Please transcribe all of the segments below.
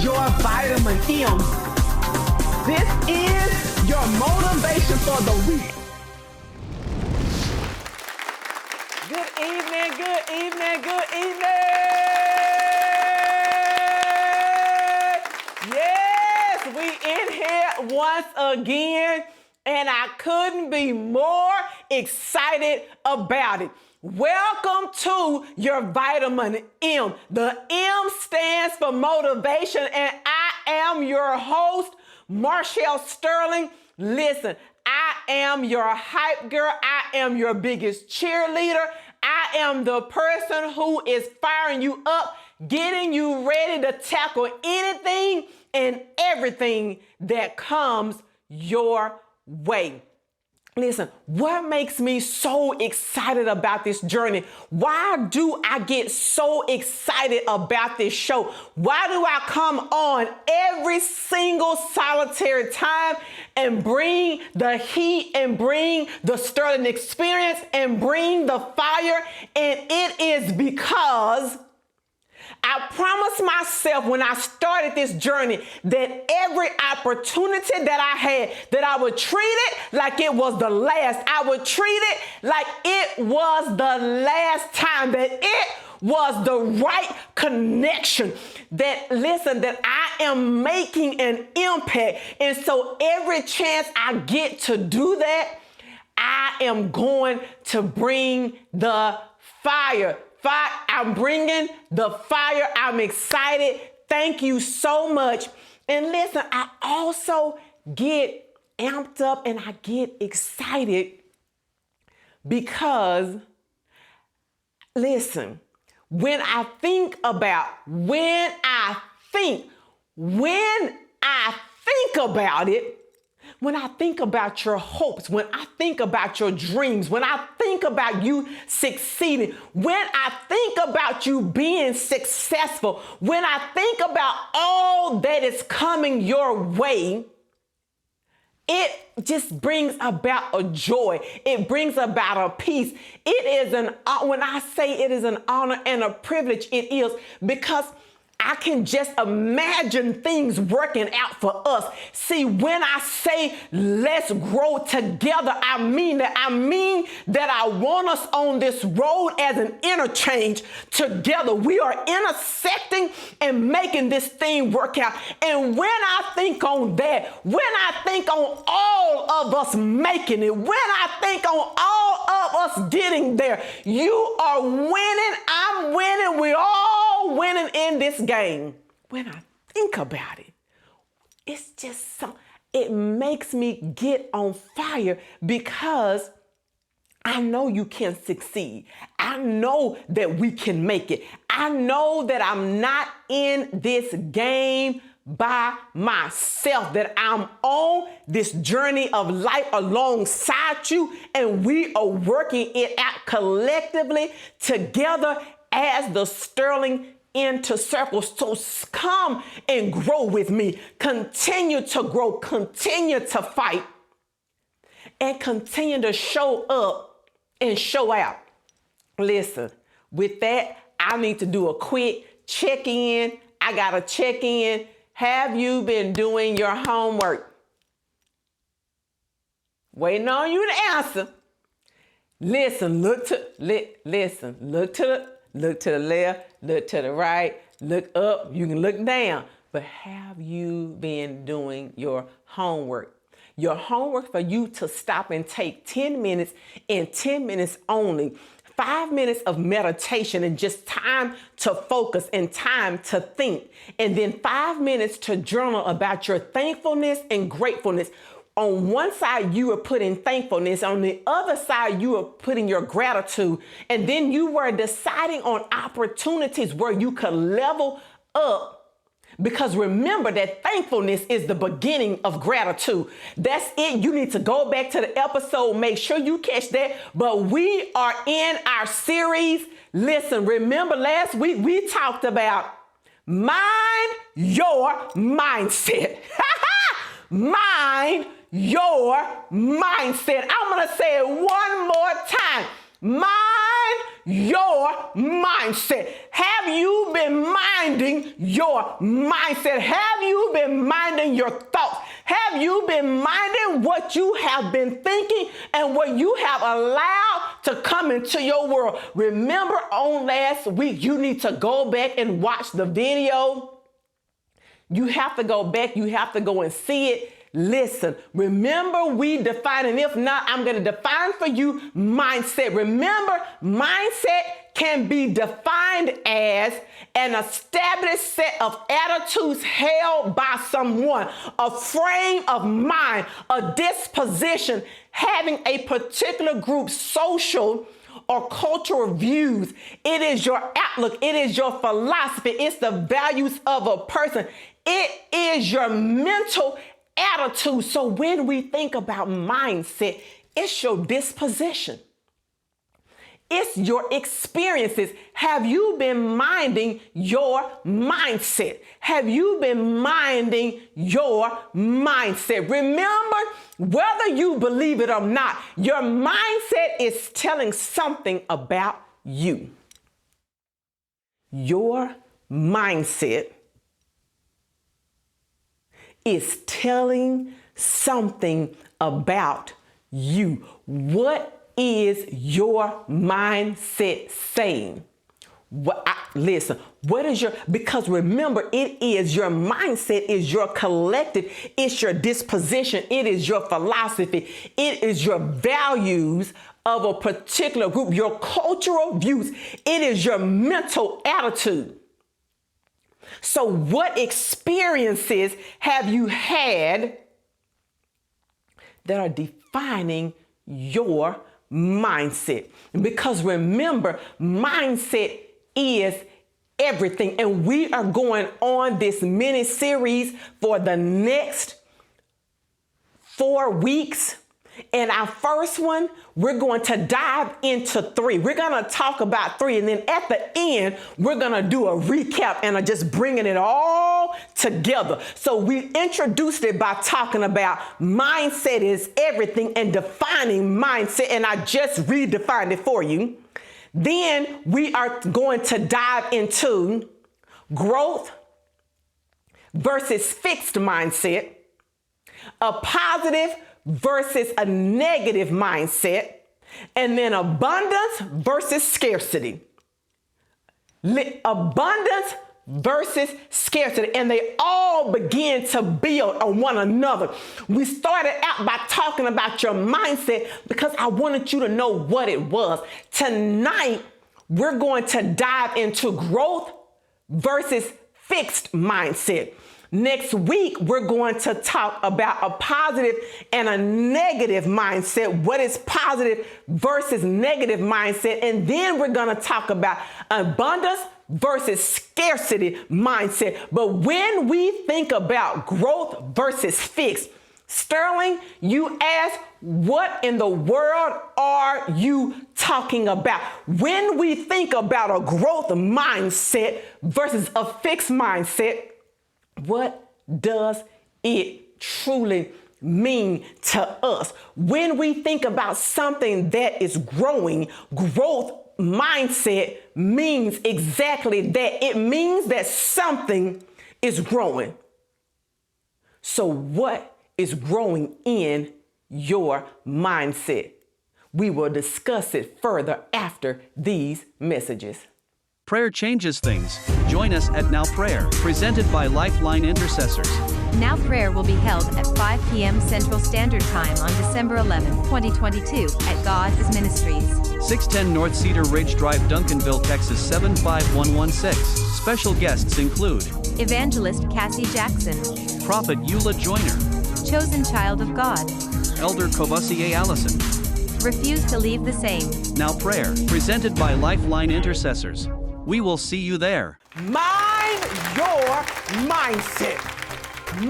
your vitamin M. This is your motivation for the week. Good evening, good evening, good evening. Yes, we in here once again, and I couldn't be more excited about it. Welcome to your vitamin M. The M stands for motivation, and I am your host, Marshall Sterling. Listen, I am your hype girl. I am your biggest cheerleader. I am the person who is firing you up, getting you ready to tackle anything and everything that comes your way. Listen, what makes me so excited about this journey? Why do I get so excited about this show? Why do I come on every single solitary time and bring the heat and bring the Sterling experience and bring the fire? And it is because I promised myself when I started this journey that every opportunity that I had, that I would treat it like it was the last. I would treat it like it was the last time, that it was the right connection, that I am making an impact. And so every chance I get to do that, I am going to bring the fire. I'm bringing the fire. I'm excited. Thank you so much. And listen, I also get amped up and I get excited because, listen, when I think about it, when I think about your hopes, when I think about your dreams, when I think about you succeeding, when I think about you being successful, when I think about all that is coming your way, it just brings about a joy. It brings about a peace. It is when I say it is an honor and a privilege, it is because I can just imagine things working out for us. See, when I say let's grow together, I mean that. I mean that I want us on this road as an interchange together. We are intersecting and making this thing work out. And when I think on that, when I think on all of us making it, when I think on all of us getting there, you are winning, I'm winning, we're all winning in this game. When I think about it, it's just it makes me get on fire because I know you can succeed. I know that we can make it. I know that I'm not in this game by myself, that I'm on this journey of life alongside you, and we are working it out collectively together as the Sterling into circles. So come and grow with me. Continue to grow, continue to fight, and continue to show up and show out. Listen, with that, I need to do a quick check-in. I got to check in. Have you been doing your homework? Waiting on you to answer. Listen, look to the left, look to the right, look up, you can look down. But have you been doing your homework? Your homework for you to stop and take 10 minutes and 10 minutes only. 5 minutes of meditation and just time to focus and time to think. And then 5 minutes to journal about your thankfulness and gratefulness. On one side, you are putting thankfulness. On the other side, you are putting your gratitude. And then you were deciding on opportunities where you could level up. Because remember that thankfulness is the beginning of gratitude. That's it. You need to go back to the episode. Make sure you catch that. But we are in our series. Listen, remember last week we talked about mind your mindset. Mind your mindset. I'm going to say it one more time. Mind your mindset? Have you been minding your mindset? Have you been minding your thoughts? Have you been minding what you have been thinking and what you have allowed to come into your world? Remember on last week, you need to go back and watch the video. You have to go back. You have to go and see it. Listen, remember we define, and if not, I'm going to define for you mindset. Remember, mindset can be defined as an established set of attitudes held by someone, a frame of mind, a disposition, having a particular group's social or cultural views. It is your outlook. It is your philosophy. It's the values of a person. It is your mental attitude. So when we think about mindset, it's your disposition. It's your experiences. Have you been minding your mindset? Have you been minding your mindset? Remember, whether you believe it or not, your mindset is telling something about you. Your mindset is telling something about you. What is your mindset saying? Listen, what is because remember, it is your mindset, is your collective, it's your disposition, it is your philosophy, it is your values of a particular group, your cultural views, it is your mental attitude. So what experiences have you had that are defining your mindset? Because remember, mindset is everything. And we are going on this mini series for the next 4 weeks. And our first one, we're going to dive into 3. We're going to talk about 3. And then at the end, we're going to do a recap and just bringing it all together. So we introduced it by talking about mindset is everything and defining mindset. And I just redefined it for you. Then we are going to dive into growth versus fixed mindset, a positive versus a negative mindset, and then abundance versus scarcity. Abundance versus scarcity, and they all begin to build on one another. We started out by talking about your mindset because I wanted you to know what it was. Tonight, we're going to dive into growth versus fixed mindset. Next week, we're going to talk about a positive and a negative mindset. What is positive versus negative mindset? And then we're going to talk about abundance versus scarcity mindset. But when we think about growth versus fixed, Sterling, you ask, what in the world are you talking about? When we think about a growth mindset versus a fixed mindset, what does it truly mean to us? When we think about something that is growing, growth mindset means exactly that. It means that something is growing. So what is growing in your mindset? We will discuss it further after these messages. Prayer changes things. Join us at Now Prayer, presented by Lifeline Intercessors. Now Prayer will be held at 5 p.m. Central Standard Time on December 11, 2022 at God is Ministries. 610 North Cedar Ridge Drive, Duncanville, Texas 75116. Special guests include Evangelist Cassie Jackson, Prophet Eula Joyner, Chosen Child of God, Elder Cobussier Allison. Refuse to leave the same. Now Prayer, presented by Lifeline Intercessors. We will see you there. Mind your mindset.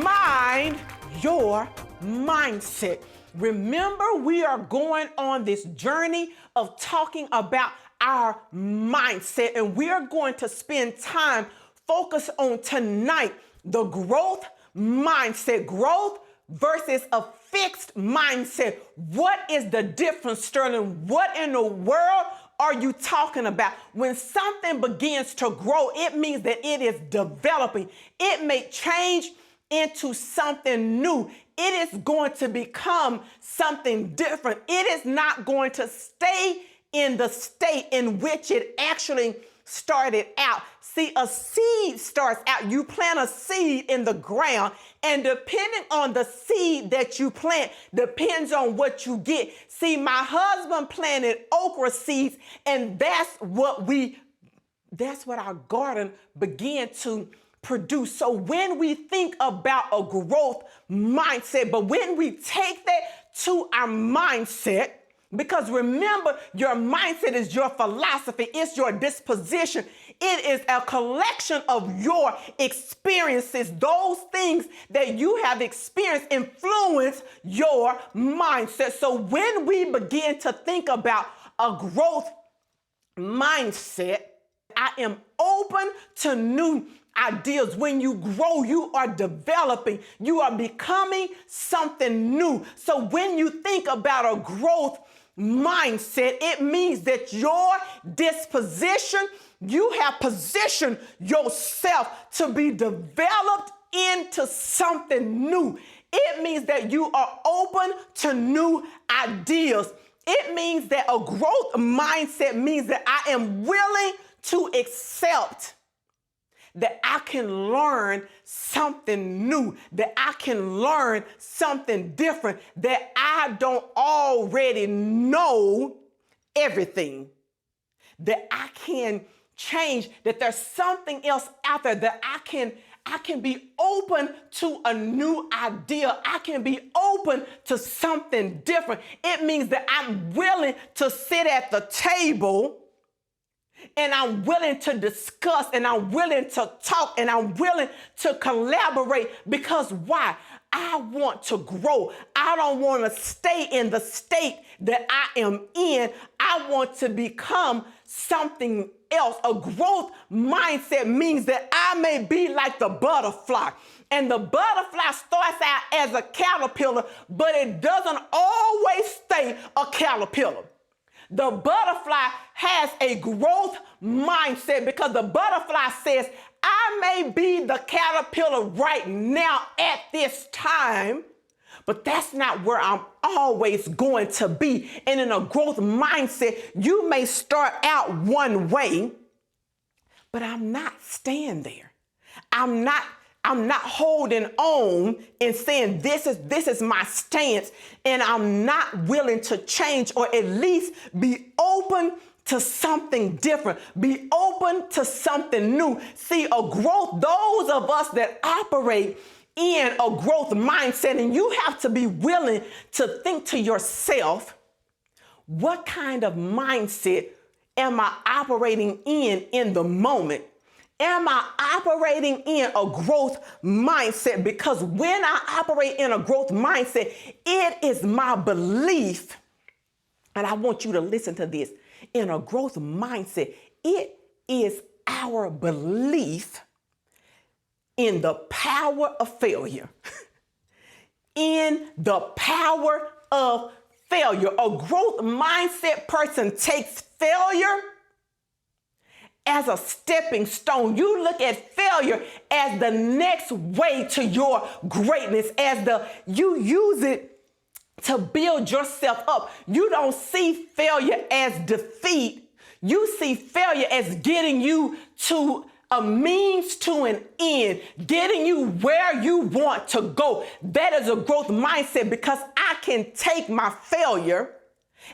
Mind your mindset. Remember, we are going on this journey of talking about our mindset, and we are going to spend time focused on tonight the growth mindset. Growth versus a fixed mindset. What is the difference, Sterling? What in the world are you talking about? When something begins to grow, it means that it is developing. It may change into something new. It is going to become something different. It is not going to stay in the state in which it actually started out. See, a seed starts out. You plant a seed in the ground, and depending on the seed that you plant, depends on what you get. See, my husband planted okra seeds, and that's what our garden began to produce. So when we think about a growth mindset, but when we take that to our mindset, because remember, your mindset is your philosophy, it's your disposition. It is a collection of your experiences. Those things that you have experienced influence your mindset. So when we begin to think about a growth mindset, I am open to new ideas. When you grow, you are developing, you are becoming something new. So when you think about a growth mindset, it means that your disposition, you have positioned yourself to be developed into something new. It means that you are open to new ideas. It means that a growth mindset means that I am willing to accept that I can learn something new, that I can learn something different, that I don't already know everything, that I can change, that there's something else out there, that I can be open to a new idea. I can be open to something different. It means that I'm willing to sit at the table and I'm willing to discuss, and I'm willing to talk, and I'm willing to collaborate. Because why? I want to grow. I don't want to stay in the state that I am in. I want to become something else. A growth mindset means that I may be like the butterfly. And the butterfly starts out as a caterpillar, but it doesn't always stay a caterpillar. The butterfly has a growth mindset because the butterfly says, I may be the caterpillar right now at this time, but that's not where I'm always going to be. And in a growth mindset, you may start out one way, but I'm not staying there. I'm not holding on and saying this is my stance, and I'm not willing to change, or at least be open to something different, be open to something new. See, those of us that operate in a growth mindset, and you have to be willing to think to yourself, what kind of mindset am I operating in the moment? Am I operating in a growth mindset? Because when I operate in a growth mindset, it is my belief, and I want you to listen to this. In a growth mindset, it is our belief in the power of failure. In the power of failure. A growth mindset person takes failure as a stepping stone. You look at failure as the next way to your greatness, you use it to build yourself up. You don't see failure as defeat. You see failure as getting you to a means to an end, getting you where you want to go. That is a growth mindset, because I can take my failure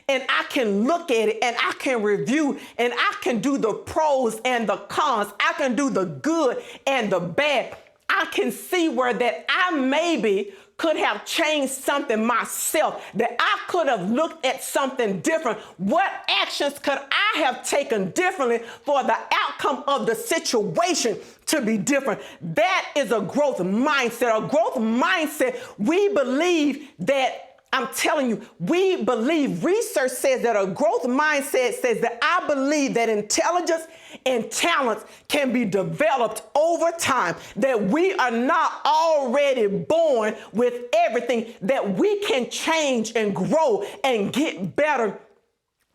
and I can look at it and I can review and I can do the pros and the cons. I can do the good and the bad. I can see where that I maybe could have changed something myself, that I could have looked at something different. What actions could I have taken differently for the outcome of the situation to be different? That is a growth mindset. A growth mindset, we believe that, I'm telling you, we believe, research says that a growth mindset says that I believe that intelligence and talents can be developed over time, that we are not already born with everything, that we can change and grow and get better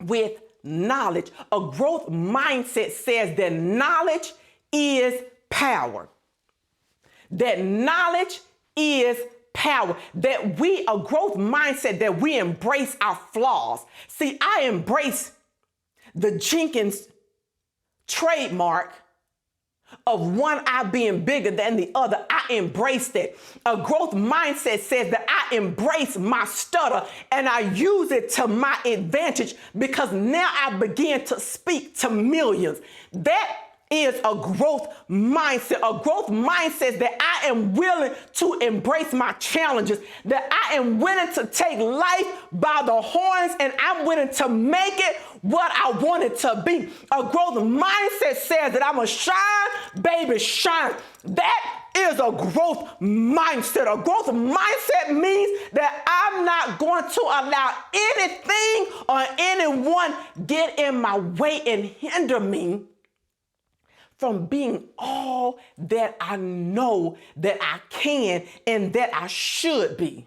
with knowledge. A growth mindset says that knowledge is power. That knowledge is power. That a growth mindset, that we embrace our flaws. See, I embrace the Jenkins trademark of one eye being bigger than the other. I embrace that. A growth mindset says that I embrace my stutter and I use it to my advantage because now I begin to speak to millions. That is a growth mindset. A growth mindset says that I am willing to embrace my challenges, that I am willing to take life by the horns and I'm willing to make it what I want it to be. A growth mindset says that I'm a shine, baby, shine. That is a growth mindset. A growth mindset means that I'm not going to allow anything or anyone get in my way and hinder me from being all that I know that I can and that I should be.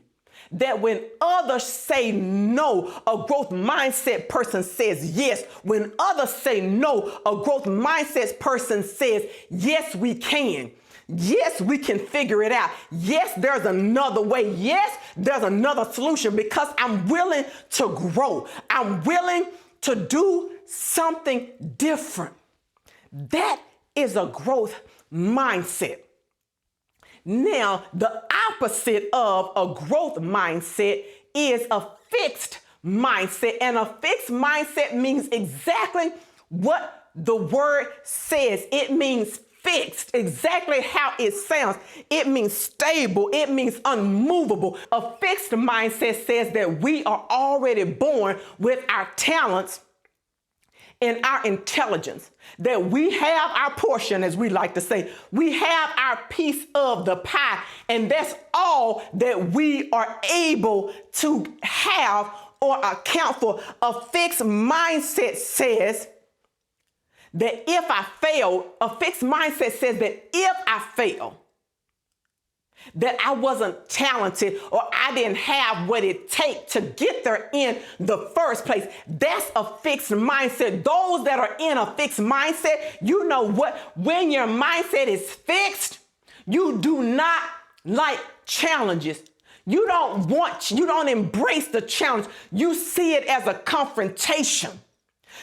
That when others say no, a growth mindset person says yes. When others say no, a growth mindset person says, yes, we can. Yes, we can figure it out. Yes, there's another way. Yes, there's another solution because I'm willing to grow. I'm willing to do something different. That is a growth mindset. Now, the opposite of a growth mindset is a fixed mindset. And a fixed mindset means exactly what the word says. It means fixed, exactly how it sounds. It means stable. It means unmovable. A fixed mindset says that we are already born with our talents and our intelligence, that we have our portion, as we like to say. We have our piece of the pie, and that's all that we are able to have or account for. A fixed mindset says that if I fail, a fixed mindset says that if I fail, that I wasn't talented or I didn't have what it takes to get there in the first place. That's a fixed mindset. Those that are in a fixed mindset, you know what? When your mindset is fixed, you do not like challenges. You don't embrace the challenge. You see it as a confrontation.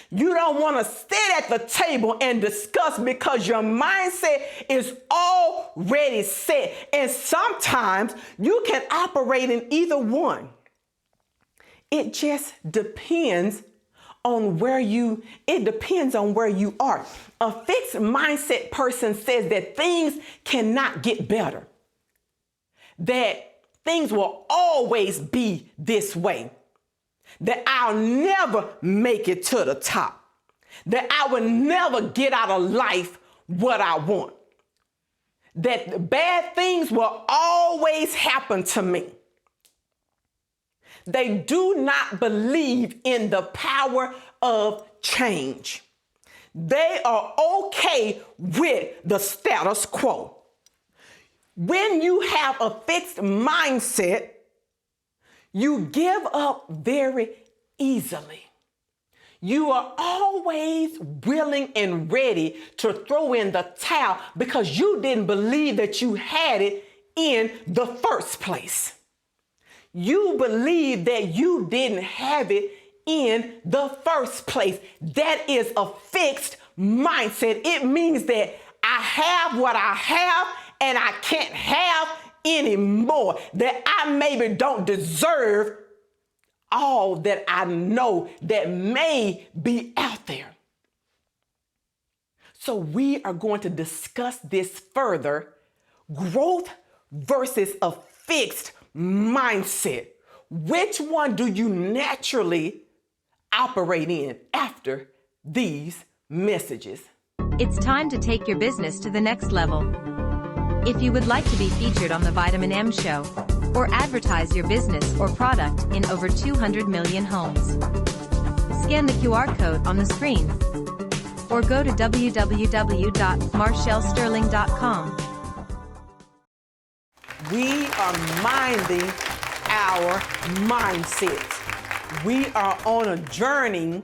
You don't want to sit at the table and discuss because your mindset is already set. And sometimes you can operate in either one. It just depends on where you are. A fixed mindset person says that things cannot get better, that things will always be this way, that I'll never make it to the top, that I will never get out of life what I want, that bad things will always happen to me. They do not believe in the power of change. They are okay with the status quo. When you have a fixed mindset, you give up very easily. You are always willing and ready to throw in the towel because you didn't believe that you had it in the first place. You believe that you didn't have it in the first place. That is a fixed mindset. It means that I have what I have and I can't have anymore, that I maybe don't deserve all that I know that may be out there. So we are going to discuss this further, growth versus a fixed mindset. Which one do you naturally operate in after these messages? It's time to take your business to the next level. If you would like to be featured on the Vitamin M Show or advertise your business or product in over 200 million homes, scan the QR code on the screen or go to www.marshallsterling.com. We are minding our mindsets. We are on a journey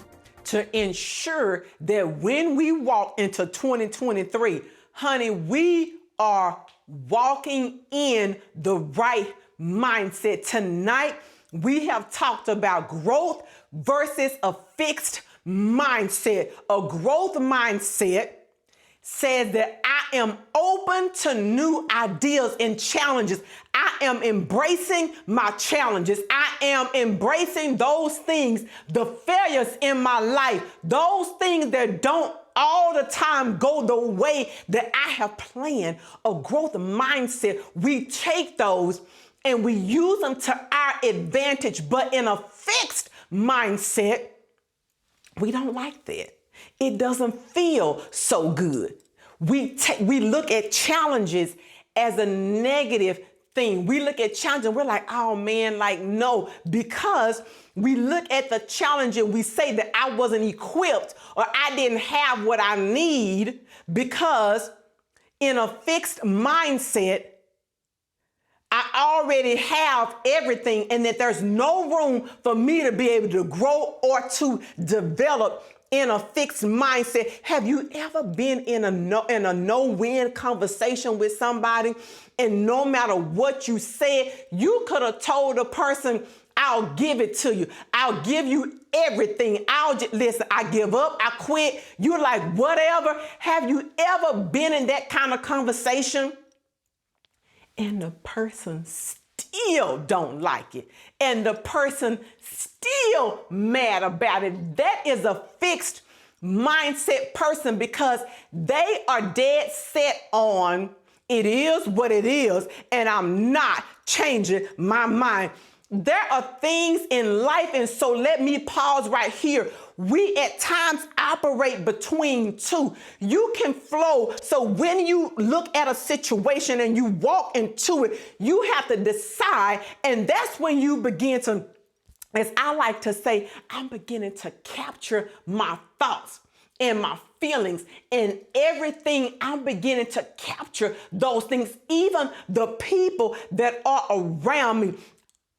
to ensure that when we walk into 2023, honey, we are walking in the right mindset. Tonight, we have talked about growth versus a fixed mindset. A growth mindset says that I am open to new ideas and challenges. I am embracing my challenges. I am embracing those things, the failures in my life, those things that don't all the time go the way that I have planned. A growth mindset, we take those and we use them to our advantage, but in a fixed mindset, we don't like that. It doesn't feel so good. We look at challenges as a negative thing. We look at challenges and we're like, oh man, like no, because we look at the challenge and we say that I wasn't equipped or I didn't have what I need, because in a fixed mindset, I already have everything and that there's no room for me to be able to grow or to develop in a fixed mindset. Have you ever been in a no-win conversation with somebody, and no matter what you said, you could have told the person, I'll give it to you. I'll give you everything. Listen, I give up, I quit. You're like, whatever. Have you ever been in that kind of conversation? And the person still don't like it. And the person still mad about it. That is a fixed mindset person, because they are dead set on it is what it is, and I'm not changing my mind. There are things in life, and so let me pause right here. We at times operate between two. You can flow. So when you look at a situation and you walk into it, you have to decide. And that's when you begin to, as I like to say, I'm beginning to capture my thoughts and my feelings and everything. I'm beginning to capture those things, even the people that are around me.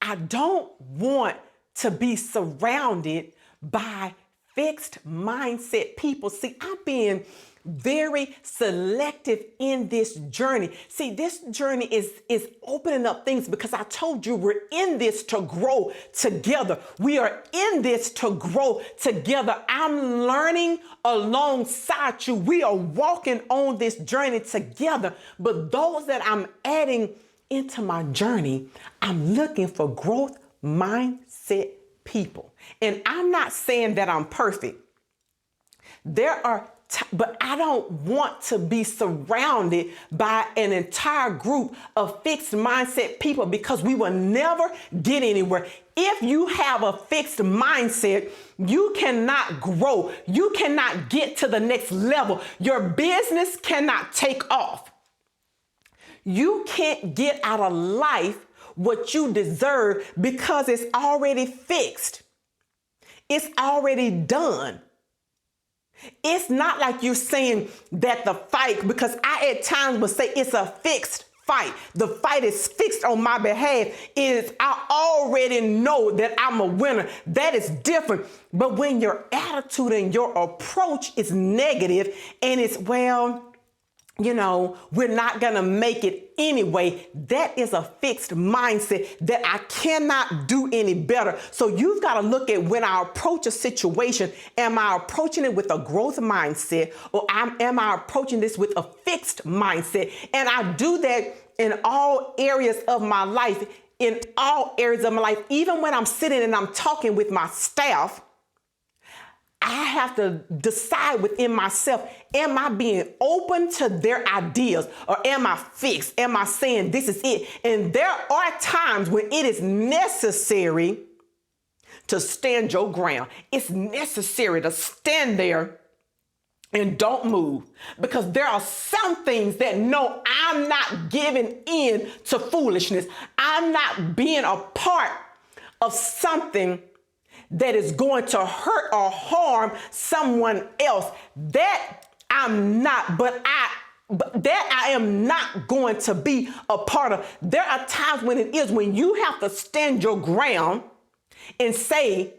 I don't want to be surrounded by fixed mindset people. See, I'm being very selective in this journey. See, this journey is opening up things, because I told you we're in this to grow together. We are in this to grow together. I'm learning alongside you. We are walking on this journey together. But those that I'm adding into my journey, I'm looking for growth mindset people. And I'm not saying that I'm perfect. But I don't want to be surrounded by an entire group of fixed mindset people, because we will never get anywhere. If you have a fixed mindset, you cannot grow. You cannot get to the next level. Your business cannot take off. You can't get out of life what you deserve, because it's already fixed. It's already done. It's not like you're saying that the fight, because I at times would say it's a fixed fight. The fight is fixed on my behalf. I already know that I'm a winner. That is different. But when your attitude and your approach is negative and it's, well, you know, we're not going to make it anyway, that is a fixed mindset that I cannot do any better. So you've got to look at, when I approach a situation, am I approaching it with a growth mindset, or am I approaching this with a fixed mindset? And I do that in all areas of my life, even when I'm sitting and I'm talking with my staff. I have to decide within myself, am I being open to their ideas, or am I fixed? Am I saying this is it? And there are times when it is necessary to stand your ground. It's necessary to stand there and don't move, because there are some things that, no, I'm not giving in to foolishness. I'm not being a part of something that is going to hurt or harm someone else. That I'm not, but that I am not going to be a part of. There are times when you have to stand your ground and say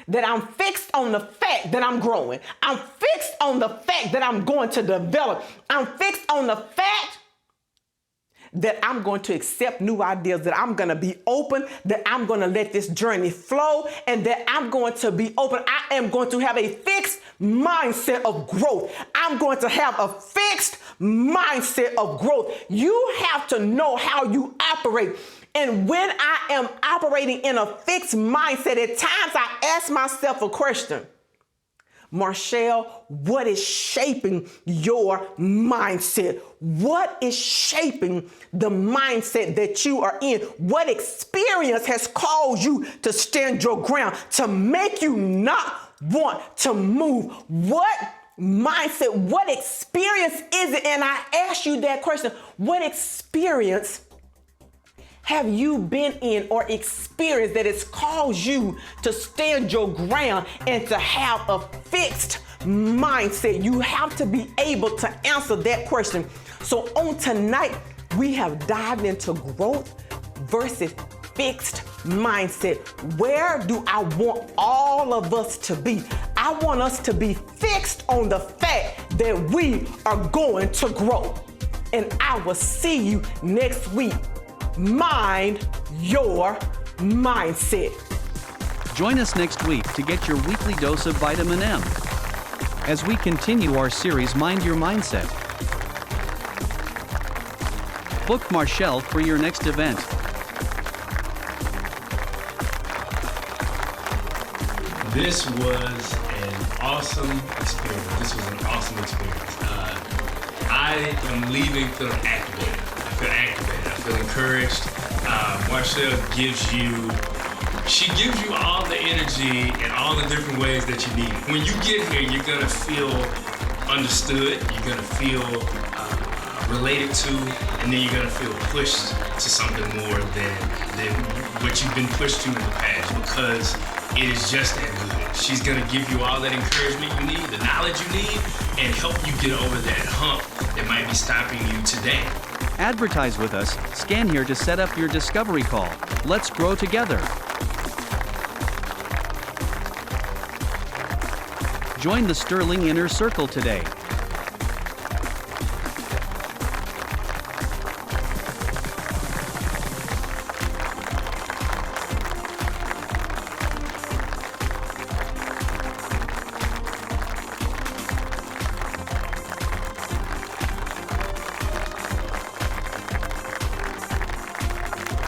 that I'm fixed on the fact that I'm growing. I'm fixed on the fact that I'm going to develop. I'm fixed on the fact that I'm going to accept new ideas, that I'm going to be open, that I'm going to let this journey flow, and that I'm going to be open. I am going to have a fixed mindset of growth. I'm going to have a fixed mindset of growth. You have to know how you operate. And when I am operating in a fixed mindset, at times I ask myself a question. Marshall, what is shaping your mindset? What is shaping the mindset that you are in? What experience has caused you to stand your ground, to make you not want to move? What mindset, what experience is it? And I ask you that question. What experience have you been in or experienced that has caused you to stand your ground and to have a fixed mindset? You have to be able to answer that question. So on tonight, we have dived into growth versus fixed mindset. Where do I want all of us to be? I want us to be fixed on the fact that we are going to grow. And I will see you next week. Mind your mindset. Join us next week to get your weekly dose of vitamin M as we continue our series Mind Your Mindset. Book Marshall for your next event. This was an awesome experience. I am leaving feeling activated. I feel activated. I feel encouraged. Marshall gives you all the energy and all the different ways that you need. When you get here, you're gonna feel understood. You're gonna feel related to, and then you're gonna feel pushed to something more than what you've been pushed to in the past, because it is just that good. She's gonna give you all that encouragement you need, the knowledge you need, and help you get over that hump that might be stopping you today. Advertise with us. Scan here to set up your discovery call. Let's grow together. Join the Sterling Inner Circle today.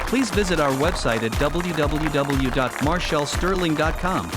Please visit our website at www.marshallsterling.com.